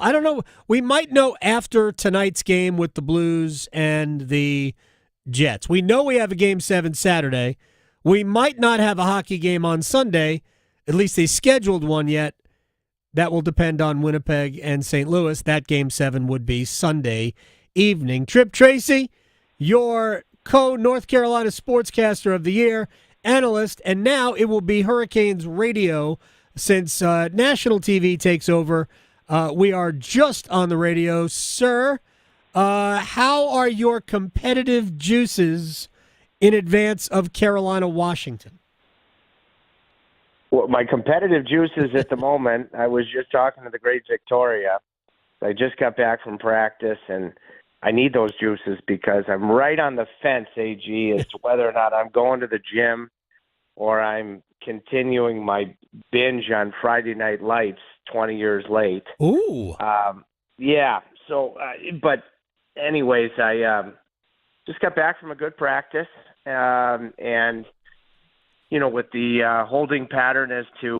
I don't know. We might know after tonight's game with the Blues and the Jets. We know we have a Game 7 Saturday. We might not have a hockey game on Sunday, at least they scheduled one yet. That will depend on Winnipeg and St. Louis. That Game 7 would be Sunday evening. Tripp Tracy, your co-North Carolina Sportscaster of the Year, analyst, and now it will be Hurricanes radio since national TV takes over. We are just on the radio. Sir, how are your competitive juices in advance of Carolina-Washington? Well, my competitive juices at the moment, I was just talking to the great Victoria. I just got back from practice, and I need those juices because I'm right on the fence, AG, as to whether or not I'm going to the gym or I'm continuing my binge on Friday Night Lights 20 years late. Ooh. Yeah. So, but anyways, I just got back from a good practice, and with the holding pattern as to,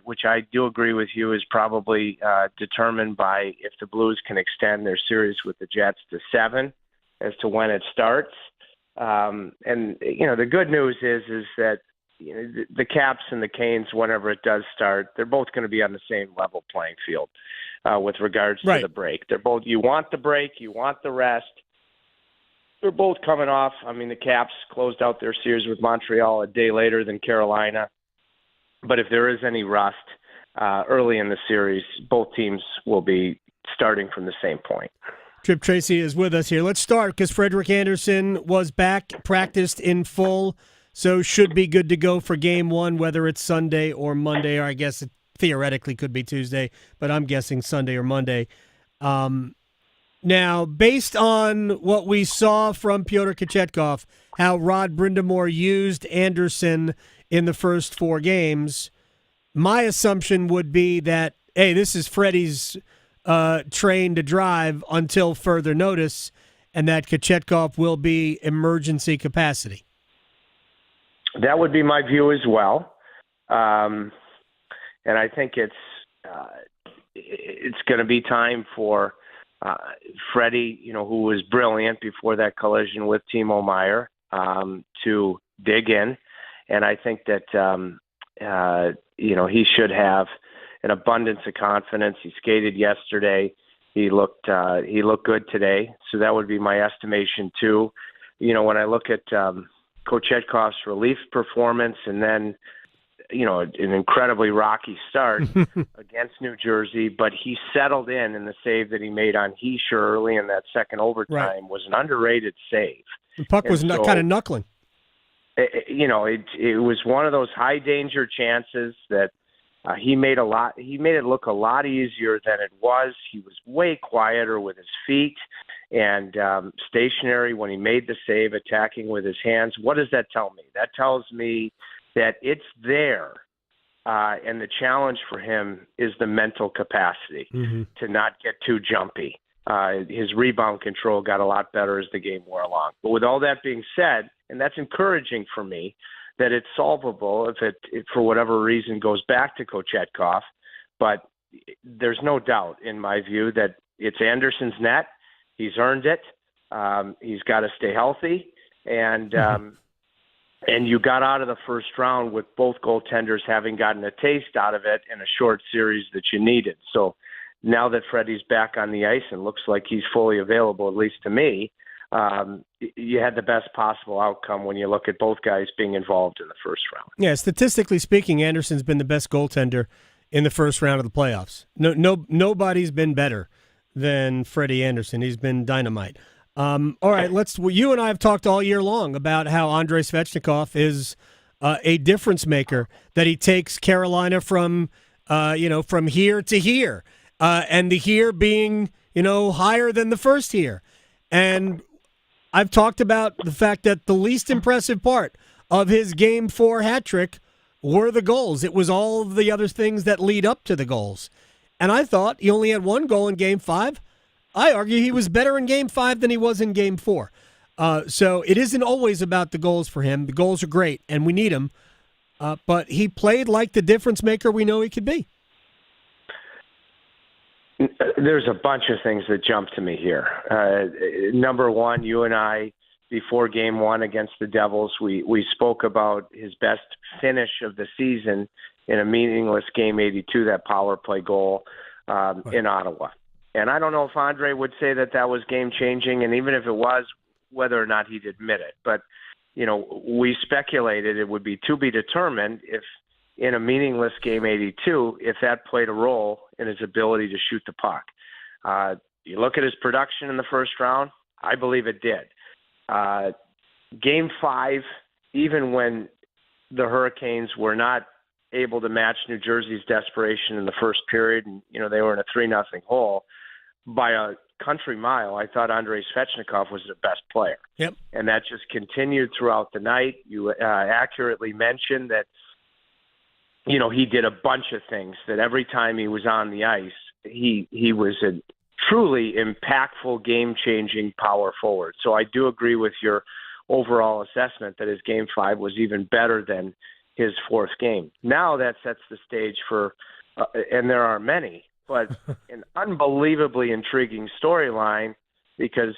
which I do agree with you, is probably determined by if the Blues can extend their series with the Jets to 7 as to when it starts. And the good news is that the Caps and the Canes, whenever it does start, they're both going to be on the same level playing field with regards to the break. They're both. You want the break, you want the rest. They're both coming off. I mean, the Caps closed out their series with Montreal a day later than Carolina. But if there is any rust early in the series, both teams will be starting from the same point. Tripp Tracy is with us here. Let's start because Frederik Andersen was back, practiced in full, so should be good to go for Game 1, whether it's Sunday or Monday, or I guess it theoretically could be Tuesday, but I'm guessing Sunday or Monday. Now, based on what we saw from Pyotr Kochetkov, how Rod Brindamore used Andersen in the first 4 games, my assumption would be that, hey, this is Freddie's train to drive until further notice, and that Kochetkov will be emergency capacity. That would be my view as well. And I think it's going to be time for Freddie, who was brilliant before that collision with Timo Meier, to dig in. And I think that, he should have an abundance of confidence. He skated yesterday. He looked good today. So that would be my estimation too. When I look at Kochetkov's relief performance and then, an incredibly rocky start against New Jersey, but he settled in the save that he made on Heischer early in that second overtime was an underrated save. The puck was kind of knuckling. It was one of those high danger chances that he made it look a lot easier than it was. He was way quieter with his feet and stationary when he made the save, attacking with his hands. What does that tell me? That tells me that it's there, and the challenge for him is the mental capacity to not get too jumpy. His rebound control got a lot better as the game wore along. But with all that being said, and that's encouraging for me, that it's solvable if it for whatever reason goes back to Kochetkov. But there's no doubt, in my view, that it's Andersen's net. He's earned it. He's got to stay healthy. And you got out of the first round with both goaltenders having gotten a taste out of it in a short series that you needed. So now that Freddie's back on the ice and looks like he's fully available, at least to me, you had the best possible outcome when you look at both guys being involved in the first round. Yeah, statistically speaking, Andersen's been the best goaltender in the first round of the playoffs. Nobody's been better than Freddie Andersen. He's been dynamite. All right, you and I have talked all year long about how Andrei Svechnikov is a difference maker, that he takes Carolina from here to here, and the here being, higher than the first here. And I've talked about the fact that the least impressive part of his Game 4 hat trick were the goals. It was all of the other things that lead up to the goals. And I thought he only had 1 goal in Game 5. I argue he was better in Game 5 than he was in Game 4. So it isn't always about the goals for him. The goals are great, and we need them. But he played like the difference maker we know he could be. There's a bunch of things that jump to me here. Number one, you and I, before Game 1 against the Devils, we spoke about his best finish of the season in a meaningless Game 82, that power play goal in Ottawa. And I don't know if Andre would say that was game-changing, and even if it was, whether or not he'd admit it. But, we speculated it would be to be determined if in a meaningless Game 82, if that played a role in his ability to shoot the puck. You look at his production in the first round, I believe it did. Game 5, even when the Hurricanes were not able to match New Jersey's desperation in the first period, and they were in a 3-0 hole, by a country mile, I thought Andrei Svechnikov was the best player. Yep. And that just continued throughout the night. You accurately mentioned that, he did a bunch of things that every time he was on the ice, he was a truly impactful, game-changing power forward. So I do agree with your overall assessment that his Game 5 was even better than his fourth game. Now that sets the stage for, and there are many, but an unbelievably intriguing storyline because,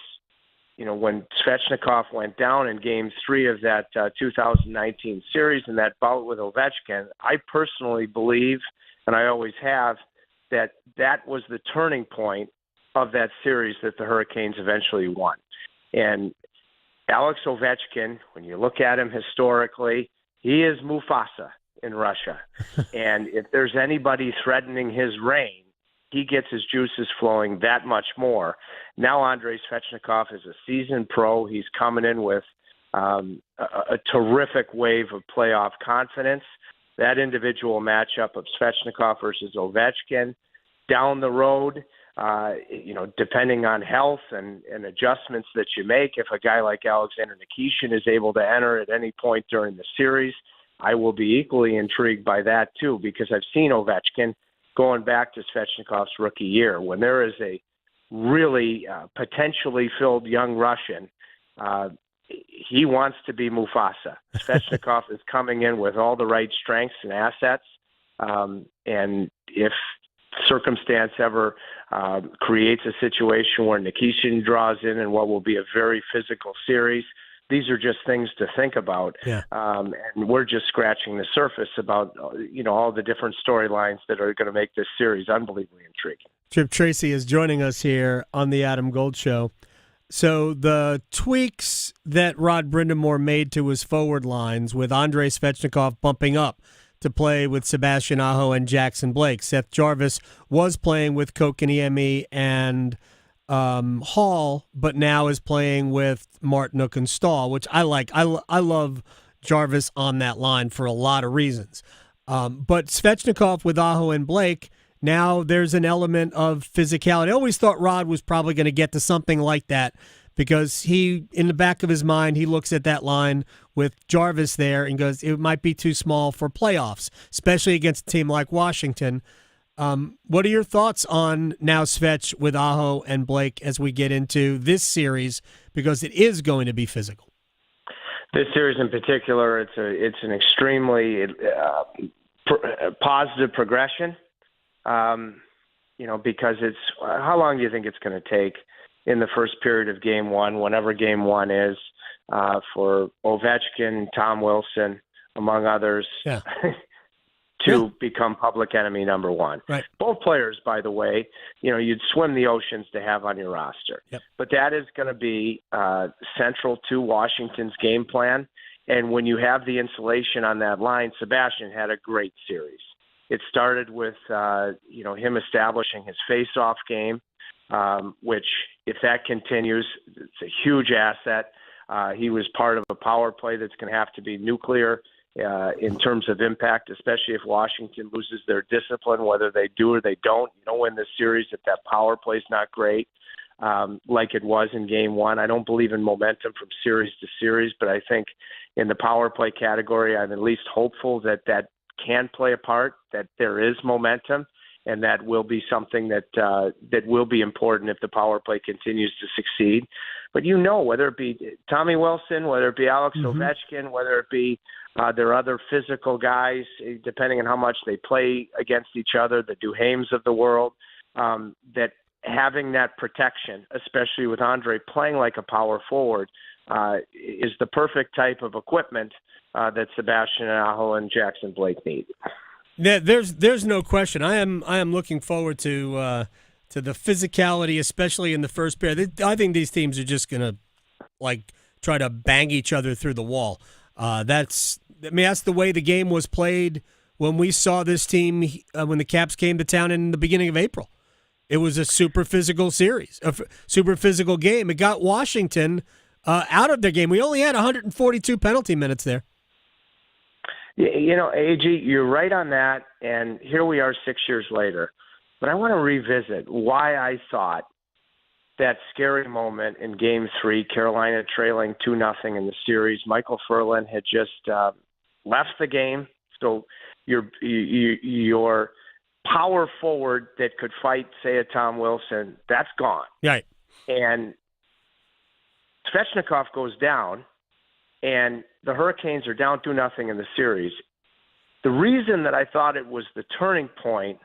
when Svechnikov went down in Game 3 of that 2019 series and that bout with Ovechkin, I personally believe, and I always have, that was the turning point of that series that the Hurricanes eventually won. And Alex Ovechkin, when you look at him historically, he is Mufasa in Russia. And if there's anybody threatening his reign, he gets his juices flowing that much more. Now Andrei Svechnikov is a seasoned pro. He's coming in with a terrific wave of playoff confidence. That individual matchup of Svechnikov versus Ovechkin down the road, depending on health and adjustments that you make, if a guy like Alexander Nikishin is able to enter at any point during the series, I will be equally intrigued by that too, because I've seen Ovechkin going back to Svechnikov's rookie year. When there is a really potentially filled young Russian, he wants to be Mufasa. Svechnikov is coming in with all the right strengths and assets, and if circumstance ever creates a situation where Nikishin draws in what will be a very physical series, these are just things to think about. Yeah. And we're just scratching the surface about, all the different storylines that are going to make this series unbelievably intriguing. Tripp Tracy is joining us here on the Adam Gold Show. So the tweaks that Rod Brindamore made to his forward lines with Andrei Svechnikov bumping up to play with Sebastian Aho and Jackson Blake. Seth Jarvis was playing with Kokaniemi and Hall, but now is playing with Martinook and Stahl, which I like. I love Jarvis on that line for a lot of reasons. But Svechnikov with Aho and Blake, now there's an element of physicality. I always thought Rod was probably going to get to something like that because he, in the back of his mind, he looks at that line with Jarvis there and goes, it might be too small for playoffs, especially against a team like Washington. What are your thoughts on now Svech with Aho and Blake as we get into this series, because it is going to be physical? This series in particular, it's an extremely positive progression, because it's how long do you think it's going to take in the first period of Game 1, whenever Game 1 is, for Ovechkin, Tom Wilson, among others, to become public enemy number one. Right. Both players, by the way, you'd swim the oceans to have on your roster. Yep. But that is going to be central to Washington's game plan. And when you have the insulation on that line, Sebastian had a great series. It started with, him establishing his face-off game, which, if that continues, it's a huge asset. He was part of a power play that's going to have to be nuclear in terms of impact, especially if Washington loses their discipline, whether they do or they don't. Win this series if that power play is not great, like it was in Game 1. I don't believe in momentum from series to series, but I think in the power play category, I'm at least hopeful that can play a part, that there is momentum, and that will be something that will be important if the power play continues to succeed. But whether it be Tommy Wilson, whether it be Alex Ovechkin, whether it be their other physical guys, depending on how much they play against each other, the Duhaimes of the world, that having that protection, especially with Andre playing like a power forward, is the perfect type of equipment that Sebastian Aho and Jackson Blake need. There's no question. I am looking forward to the physicality, especially in the first pair. I think these teams are just gonna try to bang each other through the wall. That's the way the game was played when we saw this team when the Caps came to town in the beginning of April. It was a super physical series, a super physical game. It got Washington out of their game. We only had 142 penalty minutes there. AG, you're right on that, and here we are 6 years later. But I want to revisit why I thought that scary moment in Game 3, Carolina trailing 2-0 in the series. Michael Ferland had just left the game, so your power forward that could fight, say, a Tom Wilson, that's gone. Right. And Svechnikov goes down, and the Hurricanes are down 2-0 in the series. The reason that I thought it was the turning point,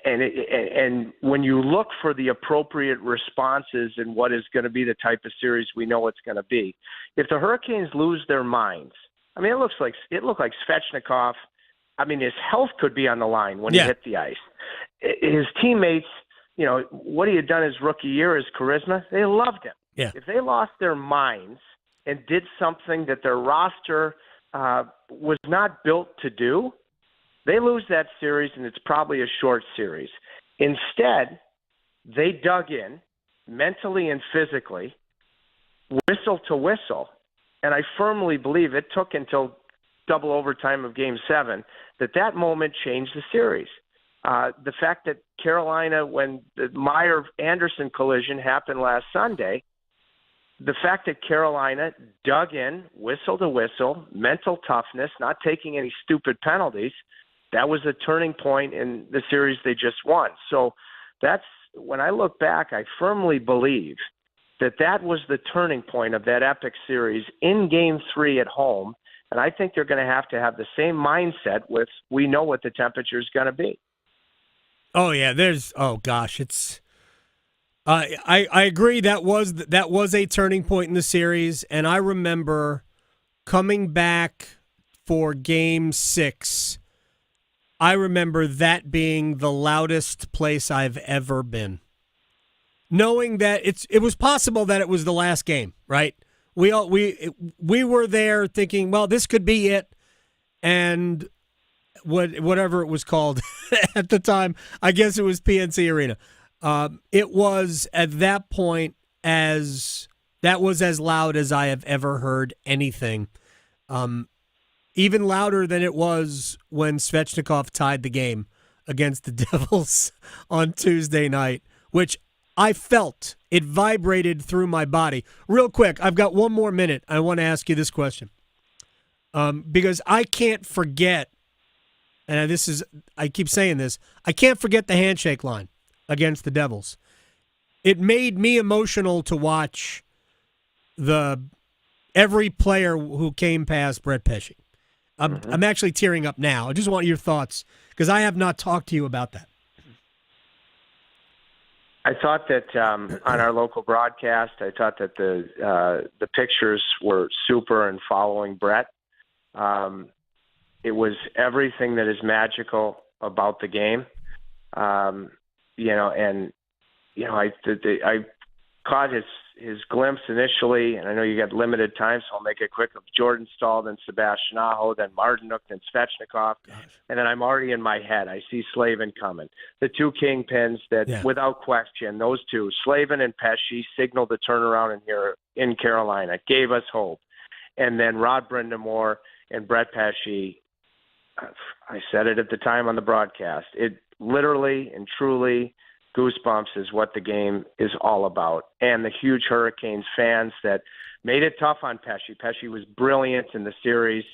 and when you look for the appropriate responses and what is going to be the type of series we know it's going to be, if the Hurricanes lose their minds, I mean, it looked like Svechnikov. I mean, his health could be on the line when he hit the ice. His teammates, what he had done his rookie year, his charisma, they loved him. Yeah. If they lost their minds and did something that their roster was not built to do, they lose that series, and it's probably a short series. Instead, they dug in mentally and physically, whistle to whistle, and I firmly believe it took until double overtime of Game 7 that moment changed the series. The fact that Carolina, when the Meyer-Anderson collision happened last Sunday, the fact that Carolina dug in, whistle to whistle, mental toughness, not taking any stupid penalties, that was a turning point in the series they just won. So that's when I look back, I firmly believe that was the turning point of that epic series in Game 3 at home. And I think they're going to have the same mindset with we know what the temperature is going to be. Oh yeah, it's. I agree that was a turning point in the series, and I remember coming back for Game 6. I remember that being the loudest place I've ever been, knowing that it was possible that it was the last game. Right? We were there thinking, well, this could be it, and whatever it was called at the time, I guess it was PNC Arena. It was at that point as loud as I have ever heard anything. Even louder than it was when Svechnikov tied the game against the Devils on Tuesday night, which I felt. It vibrated through my body. Real quick, I've got one more minute. I want to ask you this question. Because I can't forget, and I keep saying this, I can't forget the handshake line against the Devils. It made me emotional to watch every player who came past Brett Pesce. I'm actually tearing up now. I just want your thoughts because I have not talked to you about that. I thought that on our local broadcast, I thought that the pictures were super in following Brett. It was everything that is magical about the game. I caught his glimpse initially, and I know you got limited time, so I'll make it quick, of Jordan Stahl, then Sebastian Aho, then Martinook, then Svechnikov, and then I'm already in my head. I see Slavin coming. The two kingpins that, without question, those two, Slavin and Pesce, signaled the turnaround in Carolina, gave us hope. And then Rod Brindamore and Brett Pesce, I said it at the time on the broadcast, it literally and truly goosebumps is what the game is all about. And the huge Hurricanes fans that made it tough on Pesce. Pesce was brilliant in the series.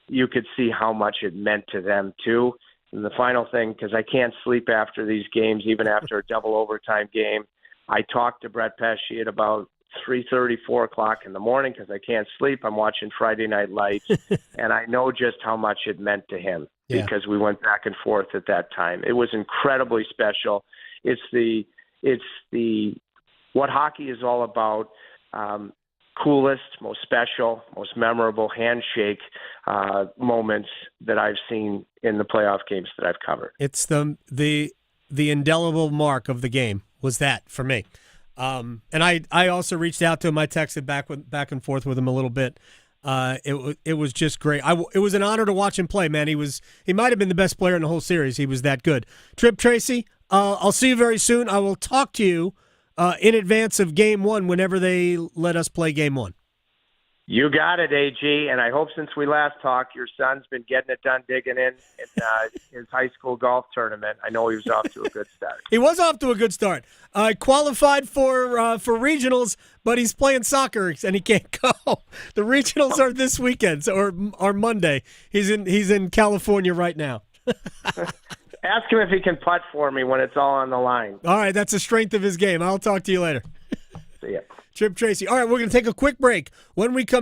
You could see how much it meant to them, too. And the final thing, because I can't sleep after these games, even after a double overtime game, I talked to Brett Pesce at about 3:30, 4 o'clock in the morning because I can't sleep. I'm watching Friday Night Lights, and I know just how much it meant to him because we went back and forth at that time. It was incredibly special. It's the what hockey is all about. Coolest, most special, most memorable handshake moments that I've seen in the playoff games that I've covered. It's the indelible mark of the game was that for me. And I also reached out to him. I texted back and forth with him a little bit. It was just great. It was an honor to watch him play, man. He might have been the best player in the whole series. He was that good. Tripp Tracy, I'll see you very soon. I will talk to you in advance of Game 1 whenever they let us play Game 1. You got it, AG. And I hope since we last talked, your son's been getting it done digging in his high school golf tournament. I know he was off to a good start. He was off to a good start. Qualified for regionals, but he's playing soccer and he can't go. The regionals are this weekend or Monday. He's in California right now. Ask him if he can putt for me when it's all on the line. All right, that's the strength of his game. I'll talk to you later. See ya. Tripp Tracy. All right, we're going to take a quick break. When we come back,